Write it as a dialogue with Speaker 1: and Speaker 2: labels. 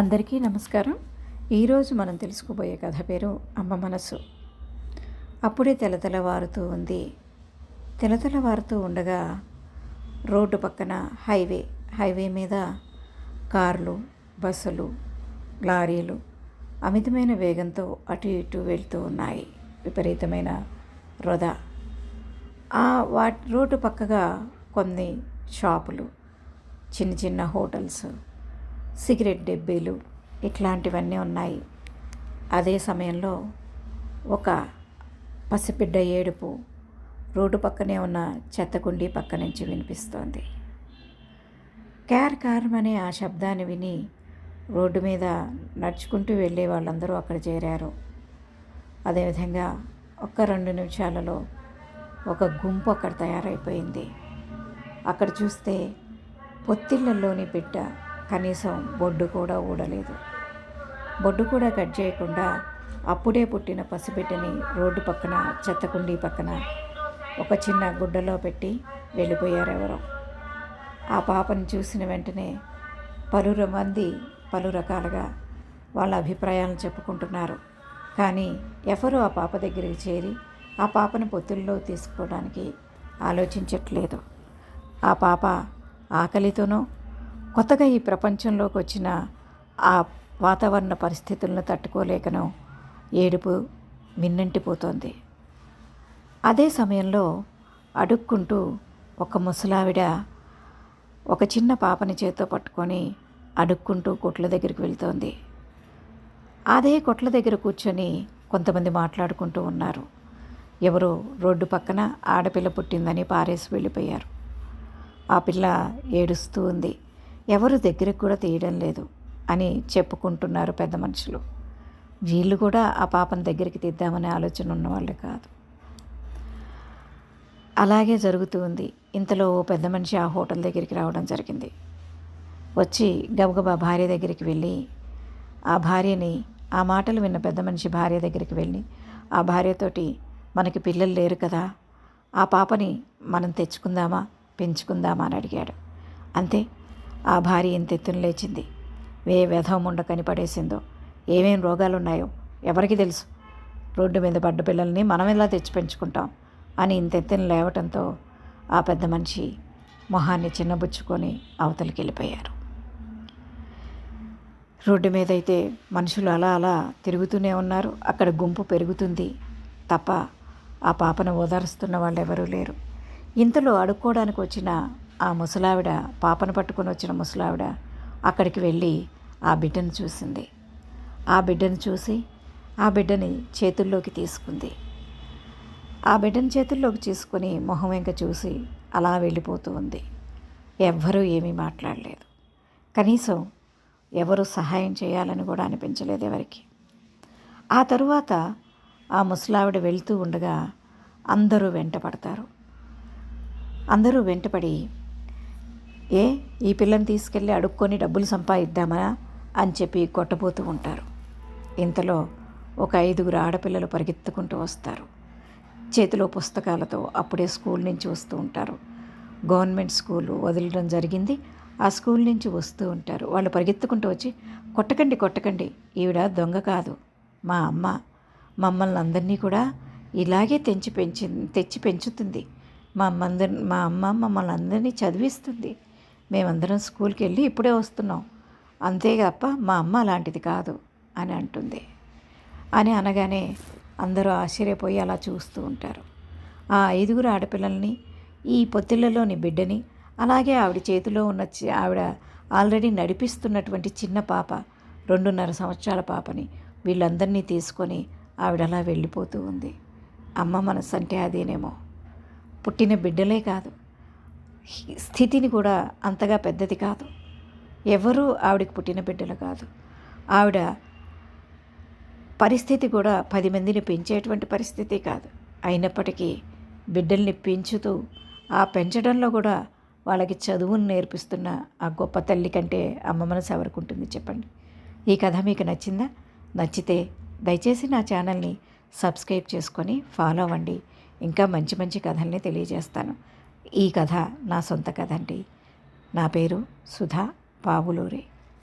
Speaker 1: అందరికీ నమస్కారం. ఈరోజు మనం తెలుసుకోబోయే కథ పేరు అమ్మ మనసు. అప్పుడే తెలతెలవారుతూ ఉంది. తెలతెలవారుతూ ఉండగా రోడ్డు పక్కన హైవే మీద కార్లు, బస్సులు, లారీలు అమితమైన వేగంతో అటు ఇటు వెళ్తూ ఉన్నాయి. విపరీతమైన వృధా. రోడ్డు పక్కగా కొన్ని షాపులు, చిన్న చిన్న హోటల్స్, సిగరెట్ డెబ్బీలు ఇట్లాంటివన్నీ ఉన్నాయి. అదే సమయంలో ఒక పసిబిడ్డ ఏడుపు రోడ్డు పక్కనే ఉన్న చెత్తకుండీ పక్క నుంచి వినిపిస్తోంది. కారమనే ఆ శబ్దాన్ని విని రోడ్డు మీద నడుచుకుంటూ వెళ్ళే వాళ్ళందరూ అక్కడ చేరారు. అదేవిధంగా 1-2 నిమిషాలలో ఒక గుంపు అక్కడ తయారైపోయింది. అక్కడ చూస్తే పొత్తిళ్ళల్లోని బిడ్డ కనీసం బొడ్డు కూడా ఊడలేదు. బొడ్డు కూడా కట్ చేయకుండా అప్పుడే పుట్టిన పసిబిడ్డని రోడ్డు పక్కన చెత్తకుండీ పక్కన ఒక చిన్న గుడ్డలో పెట్టి వెళ్ళిపోయారు ఎవరో. ఆ పాపను చూసిన వెంటనే పలువురు మంది పలు రకాలుగా వాళ్ళ అభిప్రాయాలను చెప్పుకుంటున్నారు. కానీ ఎవరు ఆ పాప దగ్గరికి చేరి ఆ పాపను పొత్తుల్లో తీసుకోవడానికి ఆలోచించట్లేదు. ఆ పాప ఆకలితోనో కొత్తగా ఈ ప్రపంచంలోకి వచ్చిన ఆ వాతావరణ పరిస్థితులను తట్టుకోలేకనో ఏడుపు మిన్నంటిపోతోంది. అదే సమయంలో అడుక్కుంటూ ఒక ముసలావిడ ఒక చిన్న పాపని చేత్తో పట్టుకొని అడుక్కుంటూ కొట్ల దగ్గరికి వెళ్తోంది. అదే కొట్ల దగ్గర కూర్చొని కొంతమంది మాట్లాడుకుంటూ ఉన్నారు. ఎవరో రోడ్డు పక్కన ఆడపిల్ల పుట్టిందని పారేసి వెళ్ళిపోయారు. ఆ పిల్ల ఏడుస్తూ ఉంది. ఎవరు దగ్గరకు కూడా తీయడం లేదు అని చెప్పుకుంటున్నారు పెద్ద మనుషులు. వీళ్ళు కూడా ఆ పాపను దగ్గరికి తీద్దామనే ఆలోచన ఉన్నవాళ్ళే కాదు. అలాగే జరుగుతూ ఉంది. ఇంతలో పెద్ద మనిషి ఆ హోటల్ దగ్గరికి రావడం జరిగింది. వచ్చి గబగబా భార్య దగ్గరికి వెళ్ళి ఆ భార్యని, ఆ మాటలు విన్న పెద్ద మనిషి భార్య దగ్గరికి వెళ్ళి ఆ భార్యతోటి, మనకి పిల్లలు లేరు కదా, ఆ పాపని మనం తెచ్చుకుందామా, పెంచుకుందామా అని అడిగాడు. అంతే, ఆ భార్య ఇంతెత్తున లేచింది. వెధవ ముండ కనిపడేసిందో, ఏమేం రోగాలున్నాయో ఎవరికి తెలుసు, రోడ్డు మీద పడ్డ పిల్లల్ని మనం ఎలా తెచ్చి పెంచుకుంటాం అని ఇంతెత్తున లేవటంతో ఆ పెద్ద మనిషి మొహాన్ని చిన్నబుచ్చుకొని అవతలికి వెళ్ళిపోయారు. రోడ్డు మీద అయితే మనుషులు అలా అలా తిరుగుతూనే ఉన్నారు. అక్కడ గుంపు పెరుగుతుంది తప్ప ఆ పాపను ఓదారుస్తున్న వాళ్ళు ఎవరూ లేరు. ఇంతలో అడుక్కోవడానికి వచ్చిన ఆ ముసలావిడ, పాపను పట్టుకొని వచ్చిన ముసలావిడ అక్కడికి వెళ్ళి ఆ బిడ్డను చూసింది. ఆ బిడ్డను చూసి ఆ బిడ్డని చేతుల్లోకి తీసుకుంది. ఆ బిడ్డను చేతుల్లోకి తీసుకొని మొహం వెంక చూసి అలా వెళ్ళిపోతూ ఉంది. ఎవ్వరూ ఏమీ మాట్లాడలేదు. కనీసం ఎవరు సహాయం చేయాలని కూడా అనిపించలేదు ఎవరికి. ఆ తరువాత ఆ ముసలావిడ వెళ్తూ ఉండగా అందరూ వెంటపడతారు. అందరూ వెంటపడి, ఈ పిల్లని తీసుకెళ్ళి అడుక్కొని డబ్బులు సంపాదిద్దామా అని చెప్పి కొట్టబోతూ ఉంటారు. ఇంతలో ఒక 5 ఆడపిల్లలు పరిగెత్తుకుంటూ వస్తారు. చేతిలో పుస్తకాలతో అప్పుడే స్కూల్ నుంచి వస్తూ ఉంటారు. గవర్నమెంట్ స్కూలు వదలడం జరిగింది. ఆ స్కూల్ నుంచి వస్తూ ఉంటారు. వాళ్ళు పరిగెత్తుకుంటూ వచ్చి, కొట్టకండి, ఈవిడ దొంగ కాదు, మా అమ్మ, మమ్మల్ని అందరినీ కూడా ఇలాగే తెచ్చి పెంచుతుంది. మా అమ్మ మమ్మల్ని అందరినీ చదివిస్తుంది. మేమందరం స్కూల్కి వెళ్ళి ఇప్పుడే వస్తున్నాం, అంతేగాప్ప మా అమ్మ అలాంటిది కాదు అని అంటుంది. అని అనగానే అందరూ ఆశ్చర్యపోయి అలా చూస్తూ ఉంటారు. ఆ 5 ఆడపిల్లల్ని, ఈ పొత్తిళ్లలోని బిడ్డని, అలాగే ఆవిడ చేతిలో ఉన్న ఆవిడ ఆల్రెడీ నడిపిస్తున్నటువంటి చిన్న పాప, 2.5 సంవత్సరాల పాపని, వీళ్ళందరినీ తీసుకొని ఆవిడ అలా వెళ్ళిపోతూ ఉంది. అమ్మ మనసు అంటే అదేనేమో. పుట్టిన బిడ్డలే కాదు, స్థితిని కూడా అంతగా పెద్దది కాదు. ఎవరూ ఆవిడకి పుట్టిన బిడ్డలు కాదు. ఆవిడ పరిస్థితి కూడా 10 మందిని పెంచేటువంటి పరిస్థితి కాదు. అయినప్పటికీ బిడ్డల్ని పెంచుతూ ఆ పెంచడంలో కూడా వాళ్ళకి చదువును నేర్పిస్తున్న ఆ గొప్ప తల్లి కంటే అమ్మ మనసు ఎవరికి ఉంటుంది చెప్పండి. ఈ కథ మీకు నచ్చిందా? నచ్చితే దయచేసి నా ఛానల్ని సబ్స్క్రైబ్ చేసుకొని ఫాలో అవ్వండి. ఇంకా మంచి మంచి కథల్ని తెలియజేస్తాను. ఈ కథ నా సొంత కథ అండి. నా పేరు సుధా పావులూరి.